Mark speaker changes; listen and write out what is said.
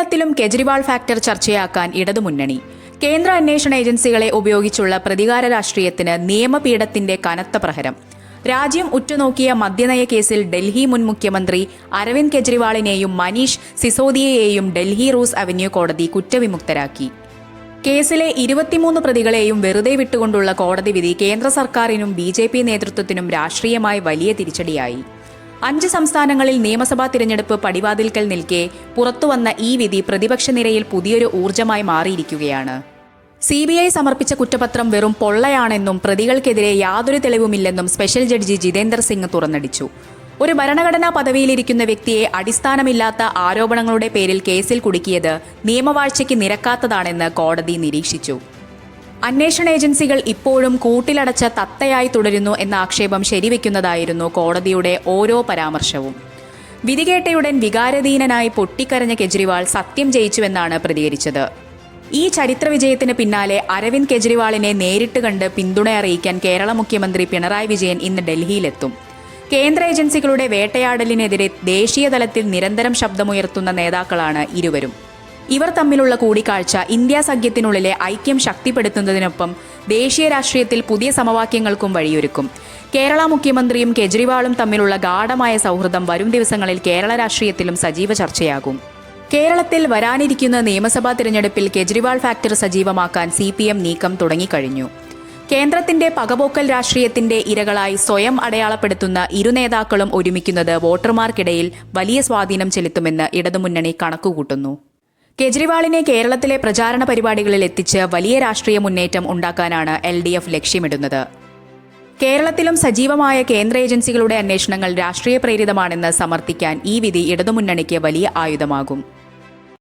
Speaker 1: കേരളത്തിലും കെജ്രിവാൾ ഫാക്ടർ ചർച്ചയാക്കാൻ ഇടതുമുന്നണി. കേന്ദ്ര അന്വേഷണ ഏജൻസികളെ ഉപയോഗിച്ചുള്ള പ്രതികാര രാഷ്ട്രീയത്തിന് നിയമപീഠത്തിന്റെ കനത്ത പ്രഹരം. രാജ്യം ഉറ്റുനോക്കിയ മദ്യനയ കേസിൽ ഡൽഹി മുൻ മുഖ്യമന്ത്രി അരവിന്ദ് കെജ്രിവാളിനെയും മനീഷ് സിസോദിയയെയും ഡൽഹി റൂസ് അവന്യൂ കോടതി കുറ്റവിമുക്തരാക്കി. കേസിലെ 23 പ്രതികളെയും വെറുതെ വിട്ടുകൊണ്ടുള്ള കോടതി വിധി കേന്ദ്ര സർക്കാരിനും BJP നേതൃത്വത്തിനും രാഷ്ട്രീയമായി വലിയ തിരിച്ചടിയായി. 5 സംസ്ഥാനങ്ങളിൽ നിയമസഭാ തിരഞ്ഞെടുപ്പ് പടിവാതിൽക്കൽ നിൽക്കെ പുറത്തുവന്ന ഈ വിധി പ്രതിപക്ഷ നിരയിൽ പുതിയൊരു ഊർജ്ജമായി മാറിയിരിക്കുകയാണ്. CBI സമർപ്പിച്ച കുറ്റപത്രം വെറും പൊള്ളയാണെന്നും പ്രതികൾക്കെതിരെ യാതൊരു തെളിവുമില്ലെന്നും സ്പെഷ്യൽ ജഡ്ജി ജിതേന്ദർ സിംഗ് തുറന്നടിച്ചു. ഒരു ഭരണഘടനാ പദവിയിലിരിക്കുന്ന വ്യക്തിയെ അടിസ്ഥാനമില്ലാത്ത ആരോപണങ്ങളുടെ പേരിൽ കേസിൽ കുടുക്കിയത് നിയമവാഴ്ചയ്ക്ക് നിരക്കാത്തതാണെന്ന് കോടതി നിരീക്ഷിച്ചു. അന്വേഷണ ഏജൻസികൾ ഇപ്പോഴും കൂട്ടിലടച്ച തത്തയായി തുടരുന്നു എന്ന ആക്ഷേപം ശരിവെക്കുന്നതായിരുന്നു കോടതിയുടെ ഓരോ പരാമർശവും. വിധികേട്ടയുടൻ വികാരധീനനായി പൊട്ടിക്കരഞ്ഞ കെജ്രിവാൾ സത്യം ജയിച്ചുവെന്നാണ് പ്രതികരിച്ചത്. ഈ ചരിത്ര വിജയത്തിന് പിന്നാലെ അരവിന്ദ് കെജ്രിവാളിനെ നേരിട്ട് കണ്ട് പിന്തുണ അറിയിക്കാൻ കേരള മുഖ്യമന്ത്രി പിണറായി വിജയൻ ഇന്ന് ഡൽഹിയിലെത്തും. കേന്ദ്ര ഏജൻസികളുടെ വേട്ടയാടലിനെതിരെ ദേശീയ തലത്തിൽ നിരന്തരം ശബ്ദമുയർത്തുന്ന നേതാക്കളാണ് ഇരുവരും. ഇവർ തമ്മിലുള്ള കൂടിക്കാഴ്ച ഇന്ത്യ സഖ്യത്തിനുള്ളിലെ ഐക്യം ശക്തിപ്പെടുത്തുന്നതിനൊപ്പം ദേശീയ രാഷ്ട്രീയത്തിൽ പുതിയ സമവാക്യങ്ങൾക്കും വഴിയൊരുക്കും. കേരള മുഖ്യമന്ത്രിയും കെജ്രിവാളും തമ്മിലുള്ള ഗാഢമായ സൗഹൃദം വരും ദിവസങ്ങളിൽ കേരള രാഷ്ട്രീയത്തിലും സജീവ ചർച്ചയാകും. കേരളത്തിൽ വരാനിരിക്കുന്ന നിയമസഭാ തിരഞ്ഞെടുപ്പിൽ കെജ്രിവാൾ ഫാക്ടർ സജീവമാക്കാൻ CPM നീക്കം തുടങ്ങിക്കഴിഞ്ഞു. കേന്ദ്രത്തിന്റെ പകപോക്കൽ രാഷ്ട്രീയത്തിന്റെ ഇരകളായി സ്വയം അടയാളപ്പെടുത്തുന്ന ഇരു നേതാക്കളും ഒരുമിക്കുന്നത് വോട്ടർമാർക്കിടയിൽ വലിയ സ്വാധീനം ചെലുത്തുമെന്ന് ഇടതുമുന്നണി കണക്കുകൂട്ടുന്നു. കെജ്രിവാളിനെ കേരളത്തിലെ പ്രചാരണ പരിപാടികളിൽ എത്തിച്ച് വലിയ രാഷ്ട്രീയ മുന്നേറ്റം ഉണ്ടാക്കാനാണ് LDF ലക്ഷ്യമിടുന്നത്. കേരളത്തിലും സജീവമായ കേന്ദ്ര ഏജൻസികളുടെ അന്വേഷണങ്ങൾ രാഷ്ട്രീയ പ്രേരിതമാണെന്ന് സമർത്ഥിക്കാൻ ഈ വിധി ഇടതുമുന്നണിക്ക് വലിയ ആയുധമാകും.